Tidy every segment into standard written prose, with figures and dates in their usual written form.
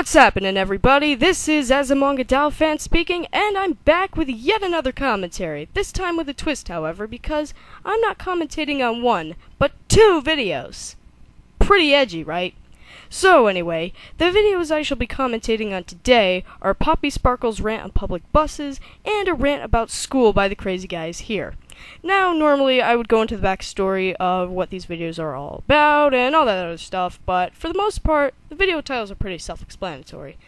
What's happening, everybody? This is AzumangaDiohFan speaking, and I'm back with yet another commentary. This time with a twist, however, because I'm not commentating on one, but two videos. Pretty edgy, right? So anyway, the videos I shall be commentating on today are Poppysparkles' rant on public buses, and a rant about school by the crazy guys here. Now, normally I would go into the backstory of what these videos are all about and all that other stuff, but for the most part, the video titles are pretty self-explanatory.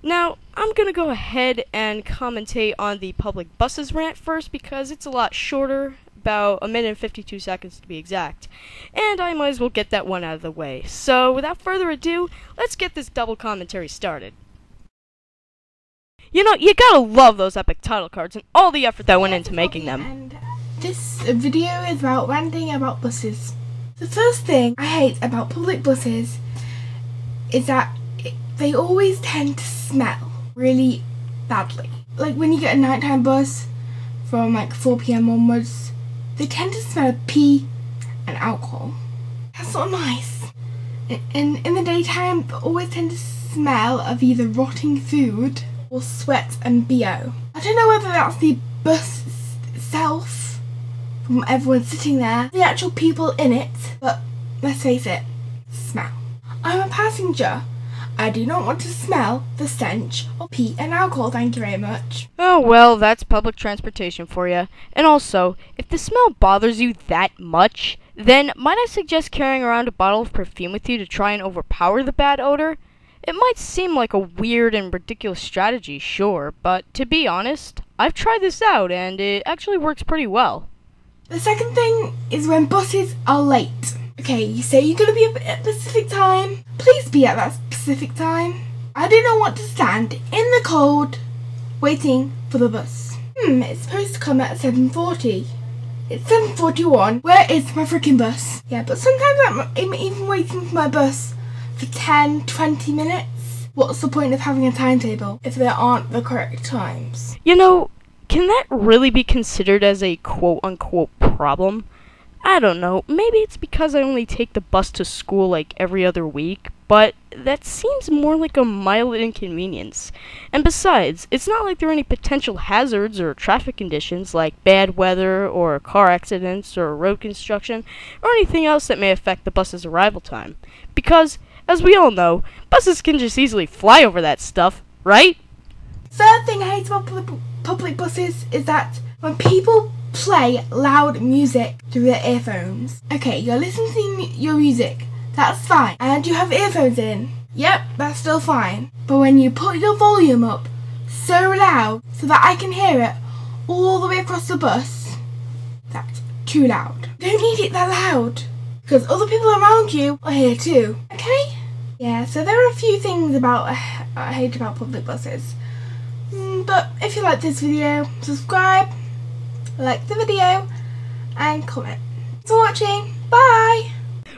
Now, I'm gonna go ahead and commentate on the public buses rant first because it's a lot shorter, about 1 minute and 52 seconds to be exact, and I might as well get that one out of the way. So, without further ado, let's get this double commentary started. You know, you gotta love those epic title cards and all the effort that went into making them. And this video is about ranting about buses. The first thing I hate about public buses is that they always tend to smell really badly. Like when you get a nighttime bus from like 4 PM onwards, they tend to smell of pee and alcohol. That's not nice. In the daytime, they always tend to smell of either rotting food or sweat and BO. I don't know whether that's the bus itself, from everyone sitting there, the actual people in it, but let's face it, smell. I'm a passenger. I do not want to smell the stench of pee and alcohol, thank you very much. Oh well, that's public transportation for you. And also, if the smell bothers you that much, then might I suggest carrying around a bottle of perfume with you to try and overpower the bad odor? It might seem like a weird and ridiculous strategy, sure, but to be honest, I've tried this out and it actually works pretty well. The second thing is when buses are late. Okay, you say you're going to be at a specific time. Please be at that specific time. I do not want to stand in the cold waiting for the bus. It's supposed to come at 7:40. It's 7:41. Where is my freaking bus? Yeah, but sometimes I'm even waiting for my bus for 10-20 minutes. What's the point of having a timetable if there aren't the correct times? You know, can that really be considered as a quote-unquote problem? I don't know, maybe it's because I only take the bus to school like every other week, but that seems more like a mild inconvenience. And besides, it's not like there are any potential hazards or traffic conditions like bad weather or car accidents or road construction or anything else that may affect the bus's arrival time. Because, as we all know, buses can just easily fly over that stuff, right? Third thing I hate about public buses is that when people play loud music through their earphones. Okay, you're listening to your music, that's fine, and you have earphones in. Yep, that's still fine. But when you put your volume up so loud so that I can hear it all the way across the bus, that's too loud. You don't need it that loud, because other people around you are here too, okay? Yeah, so there are a few things about I hate about public buses. But if you like this video, subscribe, like the video, and comment. Thanks for watching. Bye!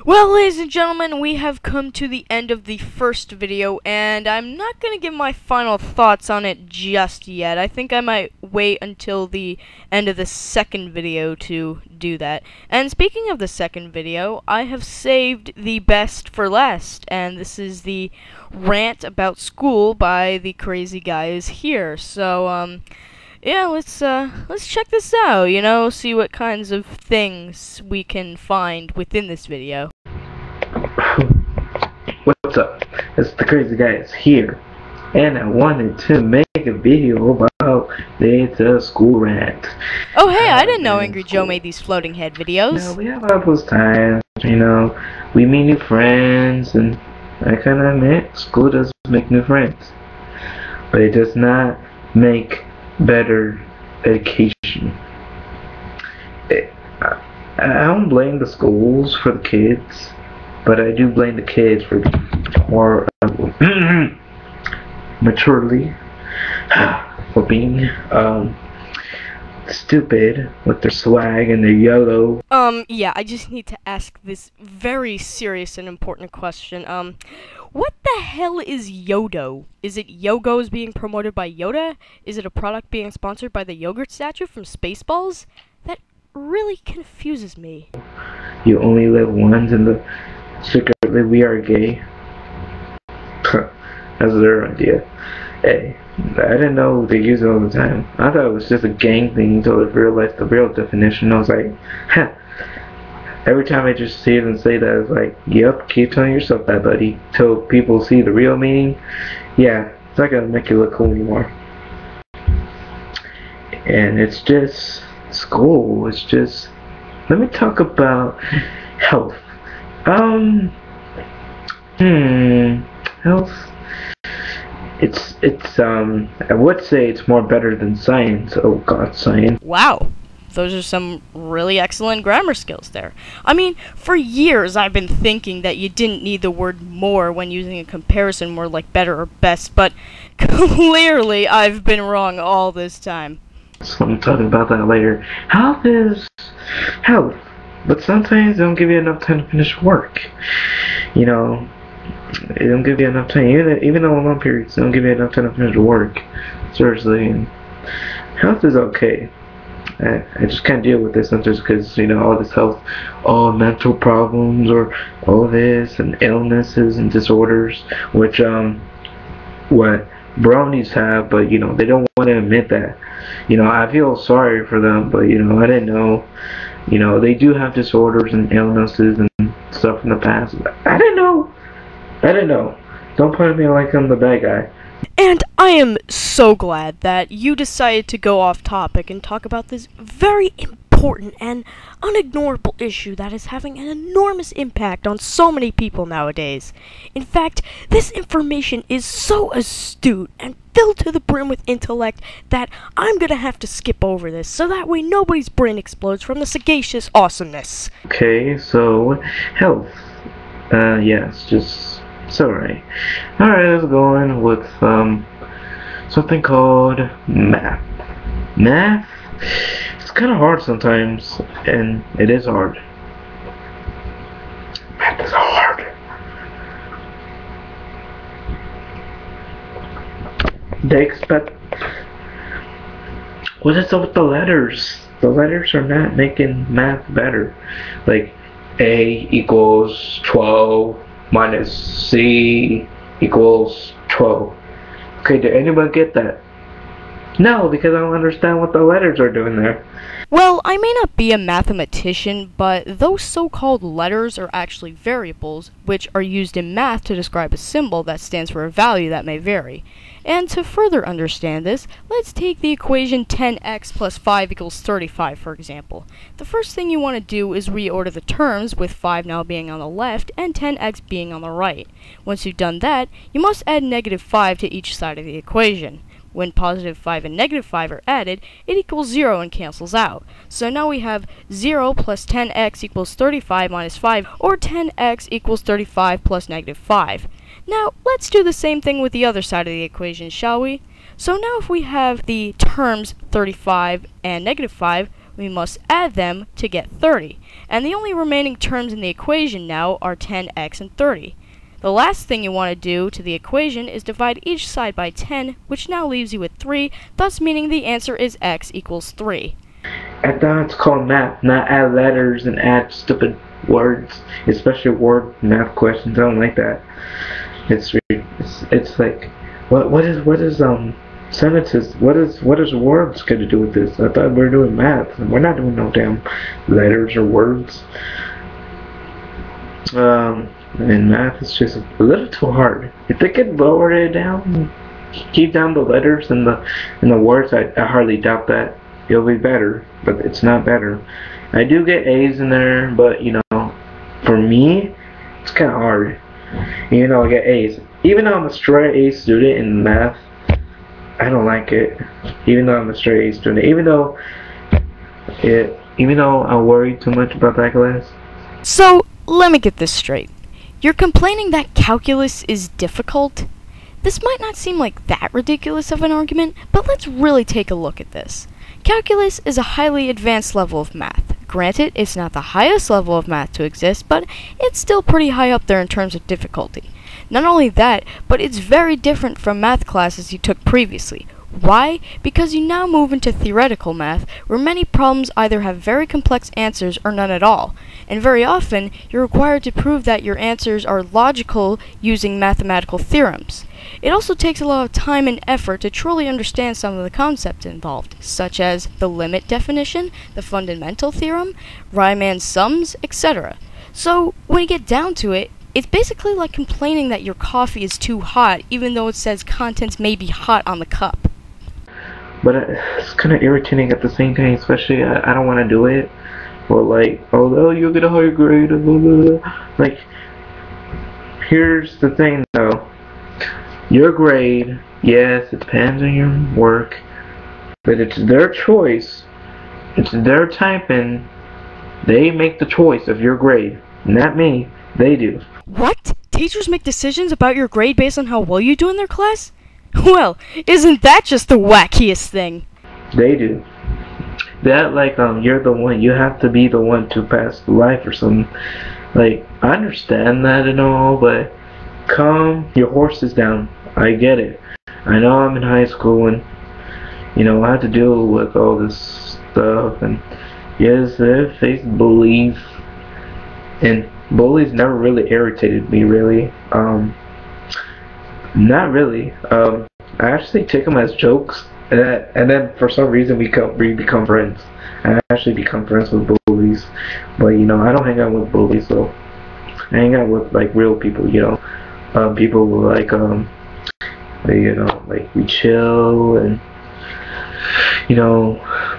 Well, ladies and gentlemen, we have come to the end of the first video, and I'm not going to give my final thoughts on it just yet. I think I might wait until the end of the second video to do that. And speaking of the second video, I have saved the best for last, and this is the rant about school by the crazy guys here. So, yeah, let's check this out, you know, see what kinds of things we can find within this video. What's up? It's the crazy guys here, and I wanted to make a video about the school rant. Oh hey, I didn't know Angry Joe made these floating head videos. No, we have all those times, you know, we meet new friends, and I kinda admit, school does make new friends, but it does not make better education. I don't blame the schools for the kids, but I do blame the kids for more maturely for being stupid with their swag and their YOLO. Yeah, I just need to ask this very serious and important question. What the hell is Yodo? Is it Yogos being promoted by Yoda? Is it a product being sponsored by the yogurt statue from Spaceballs? That really confuses me. You only live once, and secretly we are gay. That's their idea. Hey, I didn't know they use it all the time. I thought it was just a gang thing until I realized the real definition. I was like, huh. Every time I just see it and say that, it's like, yep, keep telling yourself that, buddy. Till people see the real meaning, yeah, it's not gonna make you look cool anymore. And it's just school. It's just, let me talk about health. Health. It's I would say it's more better than science. Oh God, science. Wow. Those are some really excellent grammar skills there. I mean, for years I've been thinking that you didn't need the word more when using a comparison word like better or best, but clearly I've been wrong all this time. So I'm talking about that later. Health is health, but sometimes they don't give you enough time to finish work. You know, they don't give you enough time. Even though long periods, they don't give you enough time to finish work. Seriously, and health is okay. I just can't deal with this just because, you know, all this health, all mental problems or all this and illnesses and disorders, which what brownies have, but you know, they don't want to admit that. You know, I feel sorry for them, but you know, I didn't know. You know, they do have disorders and illnesses and stuff in the past. I didn't know. Don't point at me like I'm the bad guy. And I am so glad that you decided to go off topic and talk about this very important and unignorable issue that is having an enormous impact on so many people nowadays. In fact, this information is so astute and filled to the brim with intellect that I'm gonna have to skip over this so that way nobody's brain explodes from the sagacious awesomeness. Okay, so health. Yeah, it's alright. Alright, let's go in with something called math. Math? It's kind of hard sometimes, and it is hard. Math is hard. They expect... What is up with the letters? The letters are not making math better. Like, A equals 12 minus C equals 12. Okay, did anybody get that? No, because I don't understand what the letters are doing there. Well, I may not be a mathematician, but those so-called letters are actually variables, which are used in math to describe a symbol that stands for a value that may vary. And to further understand this, let's take the equation 10x plus 5 equals 35, for example. The first thing you want to do is reorder the terms, with 5 now being on the left and 10x being on the right. Once you've done that, you must add negative 5 to each side of the equation. When positive 5 and negative 5 are added, it equals 0 and cancels out. So now we have 0 plus 10x equals 35 minus 5, or 10x equals 35 plus negative 5. Now, let's do the same thing with the other side of the equation, shall we? So now if we have the terms 35 and negative 5, we must add them to get 30. And the only remaining terms in the equation now are 10x and 30. The last thing you want to do to the equation is divide each side by 10, which now leaves you with 3, thus meaning the answer is x equals 3. I thought it's called math, not add letters and add stupid words, especially word math questions. I don't like that. It's like, what is sentences? What is words going to do with this? I thought we were doing math, and we're not doing no damn letters or words. And math is just a little too hard. If they could lower it down, keep down the letters and the words, I hardly doubt that it'll be better. But it's not better. I do get A's in there, but you know, for me, it's kind of hard. Even though I get A's, even though I'm a straight A student in math, I don't like it. Even though I'm a straight A student, even though I worry too much about that class. So let me get this straight. You're complaining that calculus is difficult? This might not seem like that ridiculous of an argument, but let's really take a look at this. Calculus is a highly advanced level of math. Granted, it's not the highest level of math to exist, but it's still pretty high up there in terms of difficulty. Not only that, but it's very different from math classes you took previously, Why? Because you now move into theoretical math, where many problems either have very complex answers or none at all, and very often you're required to prove that your answers are logical using mathematical theorems. It also takes a lot of time and effort to truly understand some of the concepts involved, such as the limit definition, the fundamental theorem, Riemann sums, etc. So, when you get down to it, it's basically like complaining that your coffee is too hot, even though it says contents may be hot on the cup. But it's kind of irritating at the same time, especially I don't want to do it. Or like, oh, you'll get a higher grade, blah, blah, blah. Like, here's the thing though. Your grade, yes, it depends on your work, but it's their choice. It's their typing. They make the choice of your grade, not me. They do. What? Teachers make decisions about your grade based on how well you do in their class? Well, isn't that just the wackiest thing? They do. That like you're the one. You have to be the one to pass the life or something. Like, I understand that and all, but calm your horses down. I get it. I know I'm in high school and I have to deal with all this stuff, and yes, I face bullies, and bullies never really irritated me really. Not really. I actually take them as jokes, and then for some reason we become friends. I actually become friends with bullies, but I don't hang out with bullies, so I hang out with like real people. People like like we chill, and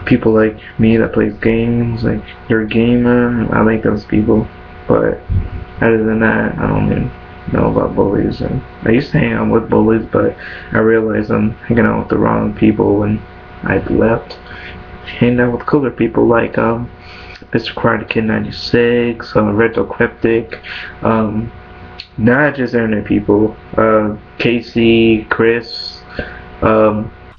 people like me that plays games. Like, you're a gamer. I like those people, but other than that, I don't even know about bullies. And I used to hang out with bullies, but I realized I'm hanging out with the wrong people, and I left. Hanging out with cooler people like Mr. Karate Kid 96, Retro Cryptic, not just internet people, Casey, Chris.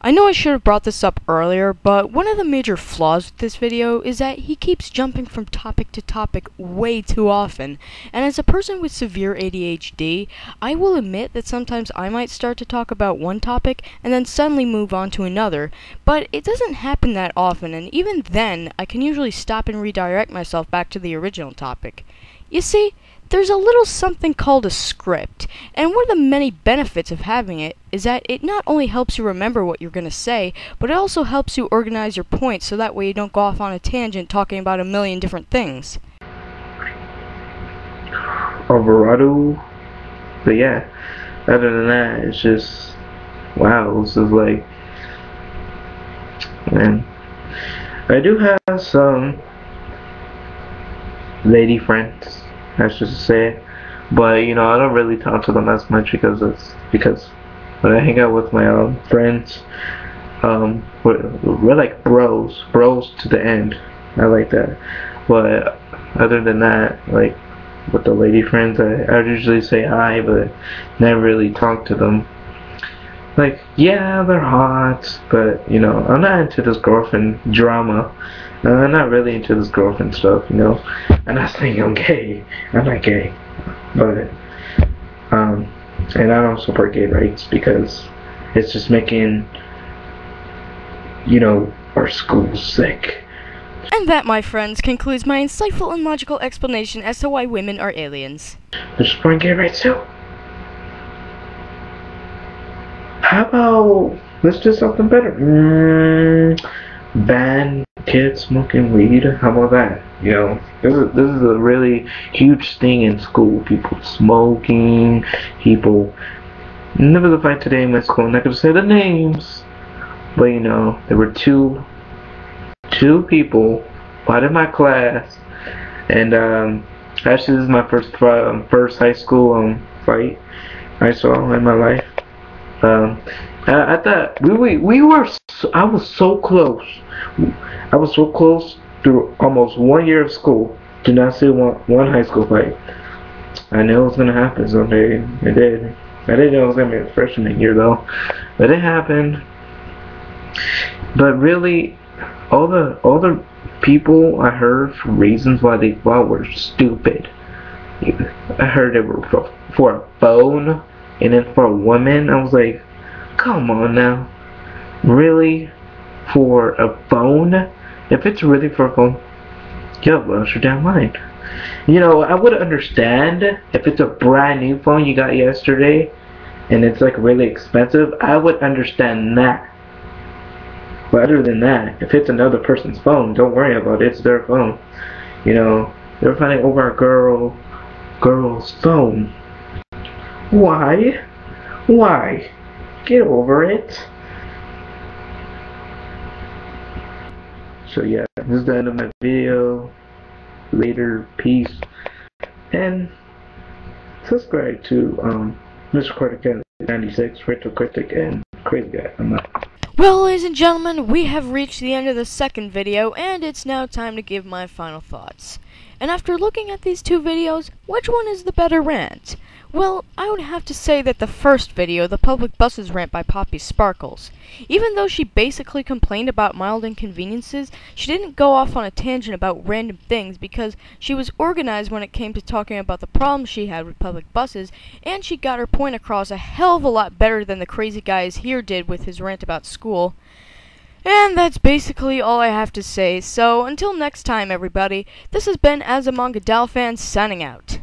I know I should have brought this up earlier, but one of the major flaws with this video is that he keeps jumping from topic to topic way too often, and as a person with severe ADHD, I will admit that sometimes I might start to talk about one topic and then suddenly move on to another, but it doesn't happen that often, and even then, I can usually stop and redirect myself back to the original topic. You see, there's a little something called a script, and one of the many benefits of having it is that it not only helps you remember what you're going to say, but it also helps you organize your points so that way you don't go off on a tangent talking about a million different things. Alvarado. But yeah, other than that, it's just, wow, this is like, man, I do have some lady friends, that's just to say it, but I don't really talk to them as much because when I hang out with my friends, we're like bros to the end. I like that. But other than that, like with the lady friends, I usually say hi, but never really talk to them. Like, yeah, they're hot, but I'm not into this girlfriend drama. I'm not really into this girlfriend stuff, I'm not saying I'm gay. I'm not gay. But, and I don't support gay rights because it's just making, our schools sick. And that, my friends, concludes my insightful and logical explanation as to why women are aliens. They're supporting gay rights too. How about, let's do something better. Ban kids smoking weed. How about that? This is a really huge thing in school. People smoking. People. There was a fight today in my school. I'm not gonna say the names, but there were two people out of my class, and actually this is my first high school fight I saw in my life. I thought I was so close. I was so close through almost 1 year of school to not see one high school fight. I knew it was gonna happen someday. It did. I didn't know it was gonna be a freshman year though, but it happened. But really, all the people I heard for reasons why they fought were stupid. I heard they were for a phone, and then for a woman. I was like, come on now. really for a phone, if it's really for a phone, yo, lost your damn mind. You know, I would understand if it's a brand new phone you got yesterday and it's like really expensive. I would understand that. But other than that, if it's another person's phone, don't worry about it. It's their phone. You know, they're fighting over a girl's phone. Why? Why? Get over it. So yeah, this is the end of my video. Later, peace, and subscribe to Mr. Critic 96, Retro Critic, and Crazy Guy. I'm out. Well, ladies and gentlemen, we have reached the end of the second video, and it's now time to give my final thoughts. And after looking at these two videos, which one is the better rant? Well, I would have to say that the first video, the public buses rant by Poppysparkles. Even though she basically complained about mild inconveniences, she didn't go off on a tangent about random things because she was organized when it came to talking about the problems she had with public buses, and she got her point across a hell of a lot better than the crazy guys here did with his rant about school. And that's basically all I have to say, so until next time everybody, this has been AzumangaDiohFan signing out.